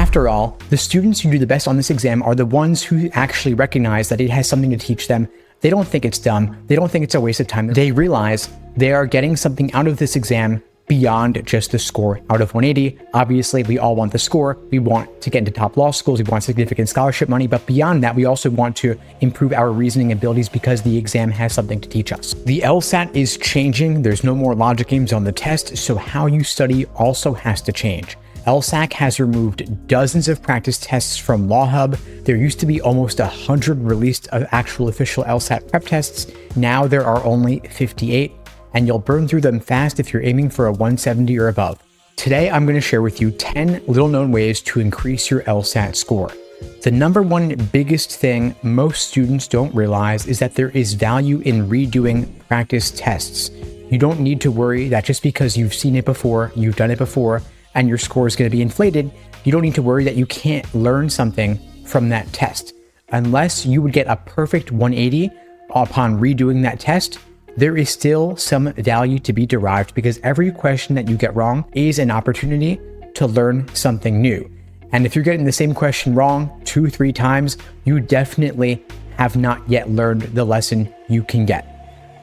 After all, the students who do the best on this exam are the ones who actually recognize that it has something to teach them. They don't think it's dumb. They don't think it's a waste of time. They realize they are getting something out of this exam beyond just the score out of 180. Obviously, we all want the score. We want to get into top law schools. We want significant scholarship money. But beyond that, we also want to improve our reasoning abilities because the exam has something to teach us. The LSAT is changing. There's no more logic games on the test, so how you study also has to change. LSAC has removed dozens of practice tests from LawHub. There used to be almost 100 released actual official LSAT prep tests. Now there are only 58, and you'll burn through them fast if you're aiming for a 170 or above. Today, I'm going to share with you 10 little-known ways to increase your LSAT score. The number one biggest thing most students don't realize is that there is value in redoing practice tests. You don't need to worry that just because you've seen it before, you've done it before, and your score is going to be inflated, you don't need to worry that you can't learn something from that test. Unless you would get a perfect 180 upon redoing that test, there is still some value to be derived because every question that you get wrong is an opportunity to learn something new. And if you're getting the same question wrong 2-3 times, you definitely have not yet learned the lesson you can get.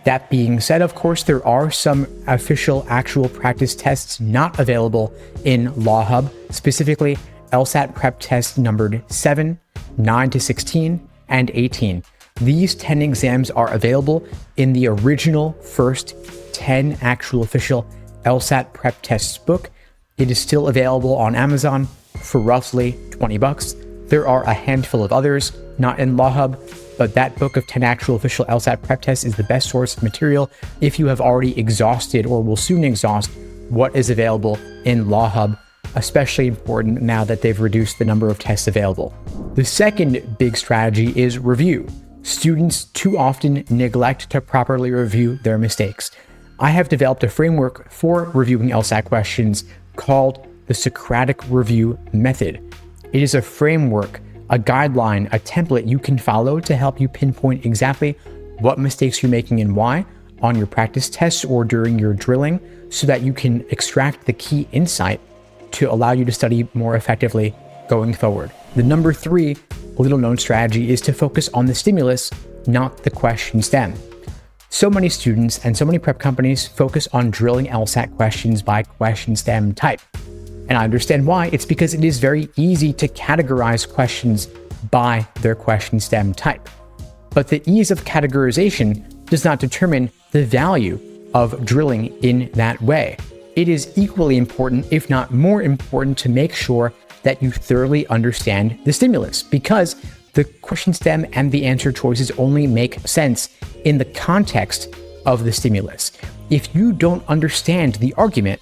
That being said, of course, there are some official actual practice tests not available in LawHub, specifically LSAT prep test numbered 7, 9 to 16, and 18. These 10 exams are available in the original first 10 actual official LSAT prep tests book. It is still available on Amazon for roughly $20. There are a handful of others, not in LawHub, but that book of 10 actual official LSAT prep tests is the best source of material if you have already exhausted or will soon exhaust what is available in LawHub, especially important now that they've reduced the number of tests available. The second big strategy is review. Students too often neglect to properly review their mistakes. I have developed a framework for reviewing LSAT questions called the Socratic Review Method. It is a framework, a guideline, a template you can follow to help you pinpoint exactly what mistakes you're making and why on your practice tests or during your drilling so that you can extract the key insight to allow you to study more effectively going forward. The number 3 little-known strategy is to focus on the stimulus, not the question stem. So many students and so many prep companies focus on drilling LSAT questions by question stem type. And I understand why. It's because it is very easy to categorize questions by their question stem type. But the ease of categorization does not determine the value of drilling in that way. It is equally important, if not more important, to make sure that you thoroughly understand the stimulus, because the question stem and the answer choices only make sense in the context of the stimulus. If you don't understand the argument,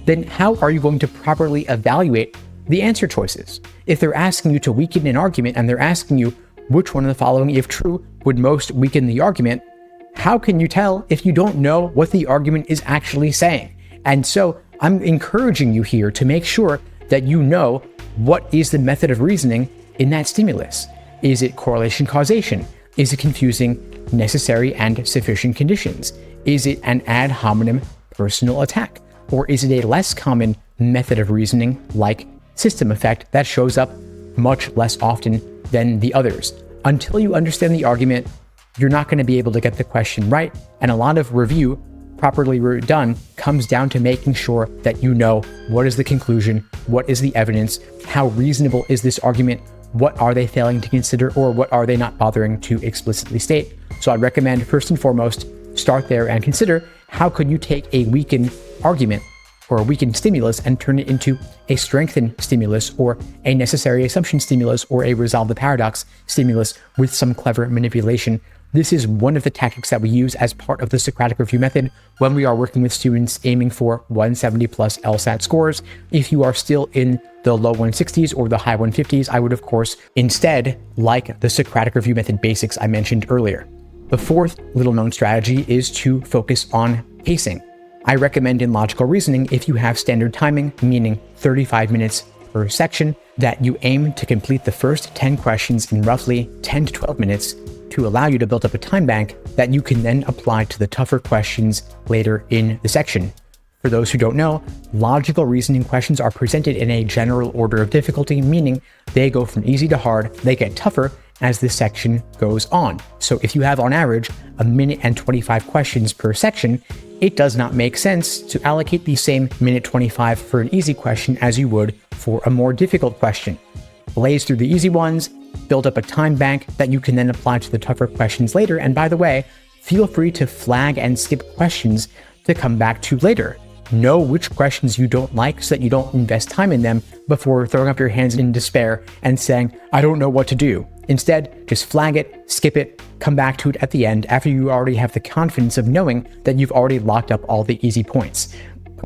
then how are you going to properly evaluate the answer choices? If they're asking you to weaken an argument and they're asking you which one of the following, if true, would most weaken the argument, how can you tell if you don't know what the argument is actually saying? And so I'm encouraging you here to make sure that you know what is the method of reasoning in that stimulus. Is it correlation causation? Is it confusing necessary and sufficient conditions? Is it an ad hominem personal attack? Or is it a less common method of reasoning like system effect that shows up much less often than the others? Until you understand the argument, you're not going to be able to get the question right. And a lot of review, properly done, comes down to making sure that you know what is the conclusion, what is the evidence, how reasonable is this argument, what are they failing to consider, or what are they not bothering to explicitly state. So I'd recommend, first and foremost, start there and consider how could you take a weakened argument or a weakened stimulus and turn it into a strengthened stimulus or a necessary assumption stimulus or a resolve the paradox stimulus with some clever manipulation. This is one of the tactics that we use as part of the Socratic Review Method when we are working with students aiming for 170 plus LSAT scores. If you are still in the low 160s or the high 150s, I would of course instead like the Socratic Review Method basics I mentioned earlier. The fourth little known strategy is to focus on pacing. I recommend in logical reasoning, if you have standard timing, meaning 35 minutes per section, that you aim to complete the first 10 questions in roughly 10 to 12 minutes to allow you to build up a time bank that you can then apply to the tougher questions later in the section. For those who don't know, logical reasoning questions are presented in a general order of difficulty, meaning they go from easy to hard, they get tougher as this section goes on. So if you have on average a minute and 25 questions per section, it does not make sense to allocate the same minute 25 for an easy question as you would for a more difficult question. Blaze through the easy ones, build up a time bank that you can then apply to the tougher questions later. And by the way, feel free to flag and skip questions to come back to later. Know which questions you don't like so that you don't invest time in them before throwing up your hands in despair and saying, I don't know what to do. Instead, just flag it, skip it, come back to it at the end after you already have the confidence of knowing that you've already locked up all the easy points.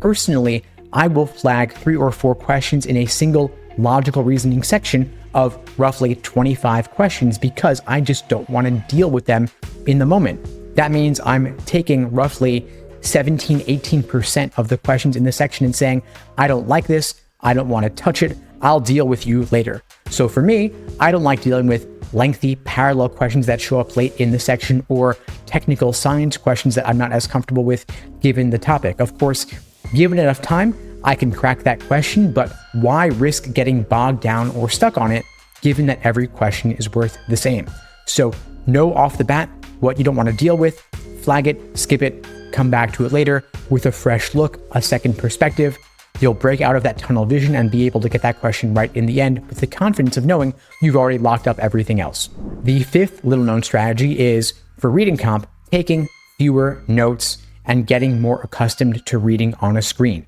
Personally, I will flag 3 or 4 questions in a single logical reasoning section of roughly 25 questions because I just don't want to deal with them in the moment. That means I'm taking roughly 17-18% of the questions in the section and saying, I don't like this, I don't want to touch it, I'll deal with you later. So for me, I don't like dealing with lengthy parallel questions that show up late in the section or technical science questions that I'm not as comfortable with given the topic. Of course, given enough time, I can crack that question, but why risk getting bogged down or stuck on it given that every question is worth the same? So know off the bat what you don't want to deal with, flag it, skip it, come back to it later with a fresh look, a second perspective. You'll break out of that tunnel vision and be able to get that question right in the end with the confidence of knowing you've already locked up everything else. The 5th little known strategy is, for reading comp, taking fewer notes and getting more accustomed to reading on a screen.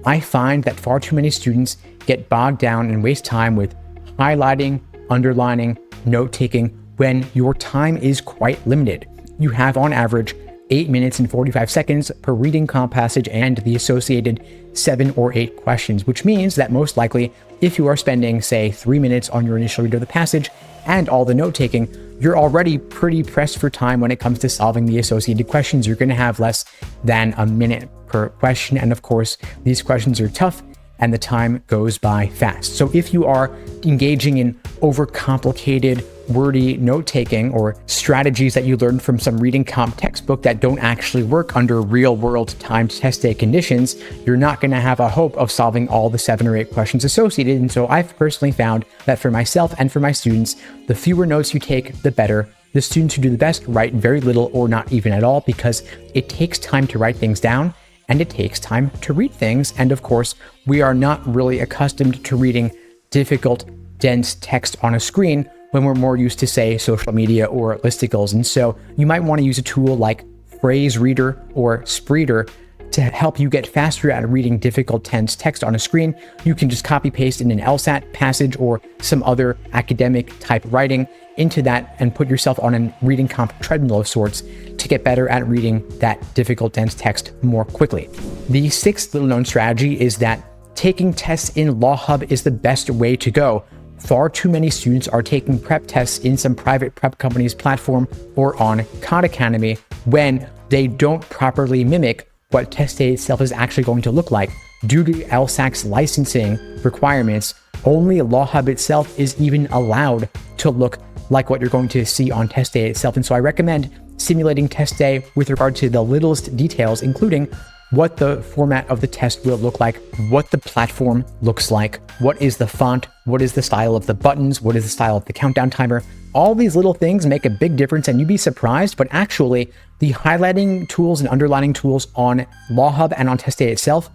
I find that far too many students get bogged down and waste time with highlighting, underlining, note-taking when your time is quite limited. You have on average 8 minutes and 45 seconds per reading comp passage and the associated 7 or 8 questions, which means that most likely, if you are spending, say, 3 minutes on your initial read of the passage and all the note-taking, you're already pretty pressed for time when it comes to solving the associated questions. You're going to have less than a minute per question. And of course, these questions are tough and the time goes by fast. So if you are engaging in overcomplicated, wordy note-taking or strategies that you learned from some reading comp textbook that don't actually work under real-world timed test day conditions, you're not going to have a hope of solving all the 7 or 8 questions associated. And so I've personally found that for myself and for my students, the fewer notes you take, the better. The students who do the best write very little or not even at all because it takes time to write things down and it takes time to read things. And of course, we are not really accustomed to reading difficult, dense text on a screen when we're more used to, say, social media or listicles. And so you might want to use a tool like Phrase Reader or Spreeder to help you get faster at reading difficult, tense text on a screen. You can just copy paste in an LSAT passage or some other academic type writing into that and put yourself on a reading comp treadmill of sorts to get better at reading that difficult, dense text more quickly. The 6th little known strategy is that taking tests in Law Hub is the best way to go. Far too many students are taking prep tests in some private prep company's platform or on Khan Academy when they don't properly mimic what test day itself is actually going to look like. Due to LSAC's licensing requirements, only Law Hub itself is even allowed to look like what you're going to see on test day itself. And so I recommend simulating test day with regard to the littlest details, including what the format of the test will look like, what the platform looks like, what is the font, what is the style of the buttons, what is the style of the countdown timer. All these little things make a big difference and you'd be surprised, but actually the highlighting tools and underlining tools on Law Hub and on test day itself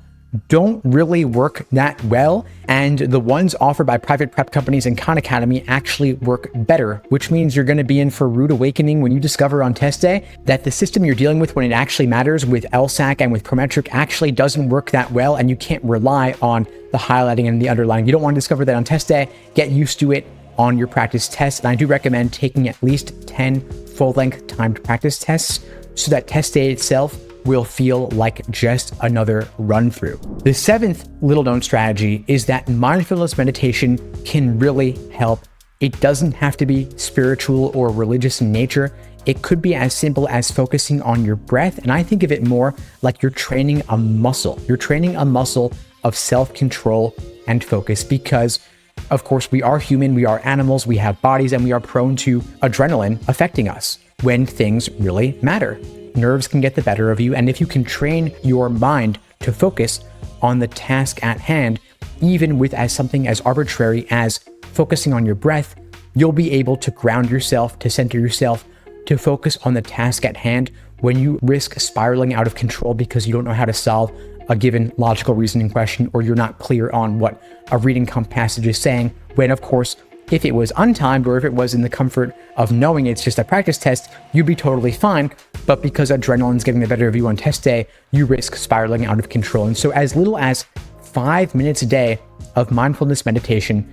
don't really work that well, and the ones offered by private prep companies and Khan Academy actually work better, which means you're going to be in for a rude awakening when you discover on test day that the system you're dealing with when it actually matters with LSAC and with Prometric actually doesn't work that well, and you can't rely on the highlighting and the underlining. You don't want to discover that on test day. Get used to it on your practice tests, and I do recommend taking at least 10 full-length timed practice tests so that test day itself will feel like just another run through. The 7th little known strategy is that mindfulness meditation can really help. It doesn't have to be spiritual or religious in nature. It could be as simple as focusing on your breath. And I think of it more like you're training a muscle. You're training a muscle of self-control and focus because, of course, we are human, we are animals, we have bodies, and we are prone to adrenaline affecting us when things really matter. Nerves can get the better of you, and if you can train your mind to focus on the task at hand, even with as something as arbitrary as focusing on your breath. You'll be able to ground yourself, to center yourself, to focus on the task at hand when you risk spiraling out of control because you don't know how to solve a given logical reasoning question, or you're not clear on what a reading comp passage is saying, when of course, if it was untimed or if it was in the comfort of knowing it's just a practice test, you'd be totally fine. But because adrenaline's getting the better of you on test day, you risk spiraling out of control. And so as little as 5 minutes a day of mindfulness meditation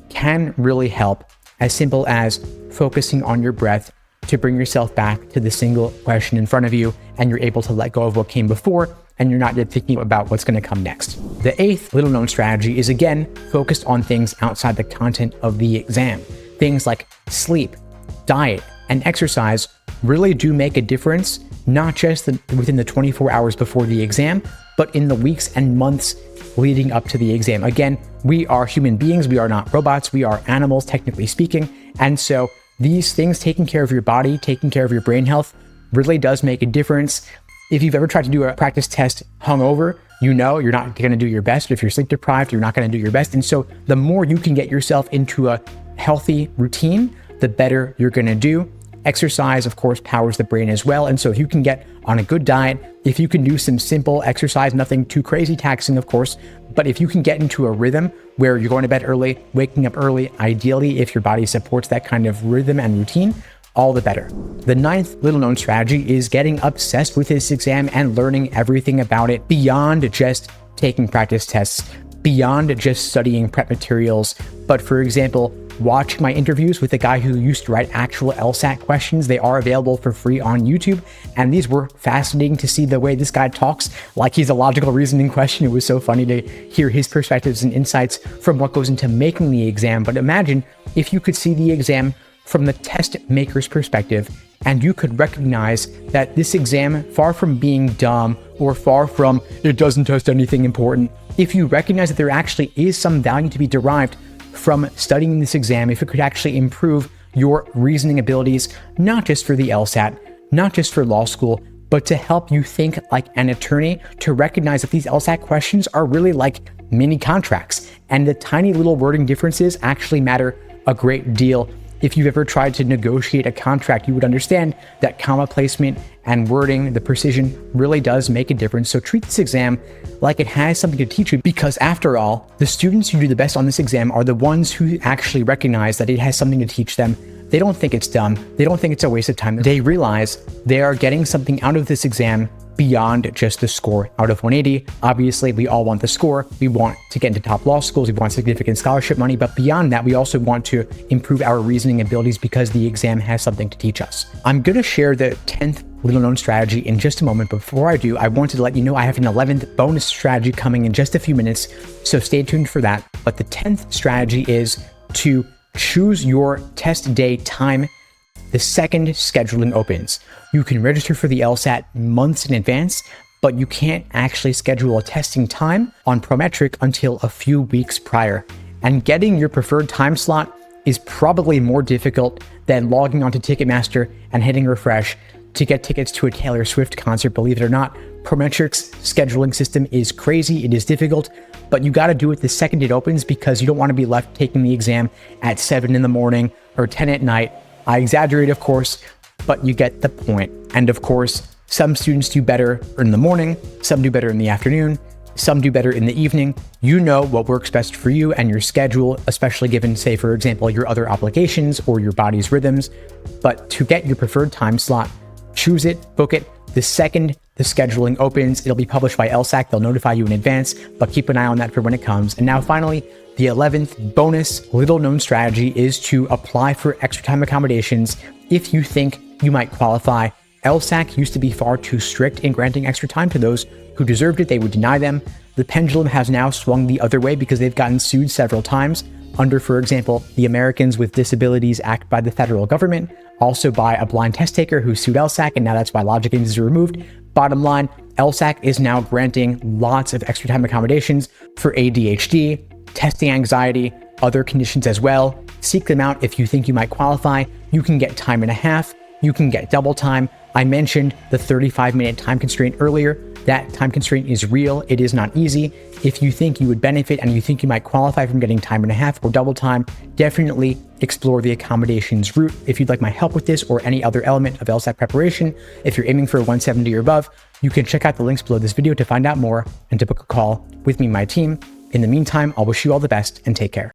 can really help, as simple as focusing on your breath to bring yourself back to the single question in front of you, and you're able to let go of what came before, and you're not yet thinking about what's going to come next. The 8th little known strategy is again focused on things outside the content of the exam. Things like sleep, diet, and exercise really do make a difference, not just within the 24 hours before the exam, but in the weeks and months leading up to the exam. Again, we are human beings, we are not robots, we are animals, technically speaking. And so these things, taking care of your body, taking care of your brain health, really does make a difference. If you've ever tried to do a practice test hungover, you know you're not going to do your best. If you're sleep deprived, you're not going to do your best. And so the more you can get yourself into a healthy routine, the better you're going to do. Exercise, of course, powers the brain as well. And so if you can get on a good diet, if you can do some simple exercise, nothing too crazy taxing, of course, but if you can get into a rhythm where you're going to bed early, waking up early, ideally, if your body supports that kind of rhythm and routine, all the better. The 9th little known strategy is getting obsessed with this exam and learning everything about it beyond just taking practice tests, beyond just studying prep materials. But for example, watch my interviews with the guy who used to write actual LSAT questions. They are available for free on YouTube. And these were fascinating to see the way this guy talks like he's a logical reasoning question. It was so funny to hear his perspectives and insights from what goes into making the exam. But imagine if you could see the exam from the test maker's perspective, and you could recognize that this exam, far from being dumb or far from it doesn't test anything important, if you recognize that there actually is some value to be derived from studying this exam, if it could actually improve your reasoning abilities, not just for the LSAT, not just for law school, but to help you think like an attorney, to recognize that these LSAT questions are really like mini contracts, and the tiny little wording differences actually matter a great deal. If you've ever tried to negotiate a contract, you would understand that comma placement and wording, the precision, really does make a difference. So treat this exam like it has something to teach you, because after all, the students who do the best on this exam are the ones who actually recognize that it has something to teach them. They don't think it's dumb. They don't think it's a waste of time. They realize they are getting something out of this exam beyond just the score out of 180. Obviously, we all want the score. We want to get into top law schools. We want significant scholarship money. But beyond that, we also want to improve our reasoning abilities because the exam has something to teach us. I'm going to share the 10th little known strategy in just a moment. But before I do, I wanted to let you know I have an 11th bonus strategy coming in just a few minutes. So stay tuned for that. But the 10th strategy is to choose your test day time the second scheduling opens. You can register for the LSAT months in advance, but you can't actually schedule a testing time on Prometric until a few weeks prior. And getting your preferred time slot is probably more difficult than logging onto Ticketmaster and hitting refresh to get tickets to a Taylor Swift concert. Believe it or not, Prometric's scheduling system is crazy. It is difficult, but you got to do it the second it opens because you don't want to be left taking the exam at 7 in the morning or 10 at night. I exaggerate, of course, but you get the point. And of course, some students do better in the morning, some do better in the afternoon, some do better in the evening. You know what works best for you and your schedule, especially given, say, for example, your other obligations or your body's rhythms. But to get your preferred time slot, choose it, book it. The second the scheduling opens, it'll be published by LSAC. They'll notify you in advance, but keep an eye on that for when it comes. And now finally, the 11th bonus little known strategy is to apply for extra time accommodations if you think you might qualify. LSAC used to be far too strict in granting extra time to those who deserved it. They would deny them. The pendulum has now swung the other way because they've gotten sued several times under, for example, the Americans with Disabilities Act by the federal government, also by a blind test taker who sued LSAC, and now that's why Logic Games is removed. Bottom line, LSAC is now granting lots of extra time accommodations for ADHD, testing anxiety, other conditions as well. Seek them out if you think you might qualify. You can get time and a half you can get double time. I mentioned the 35-minute time constraint earlier. That time constraint is real. It is not easy. If you think you would benefit and you think you might qualify from getting time and a half or double time, definitely explore the accommodations route. If you'd like my help with this or any other element of LSAT preparation, if you're aiming for a 170 or above, you can check out the links below this video to find out more and to book a call with me and my team. In the meantime, I'll wish you all the best and take care.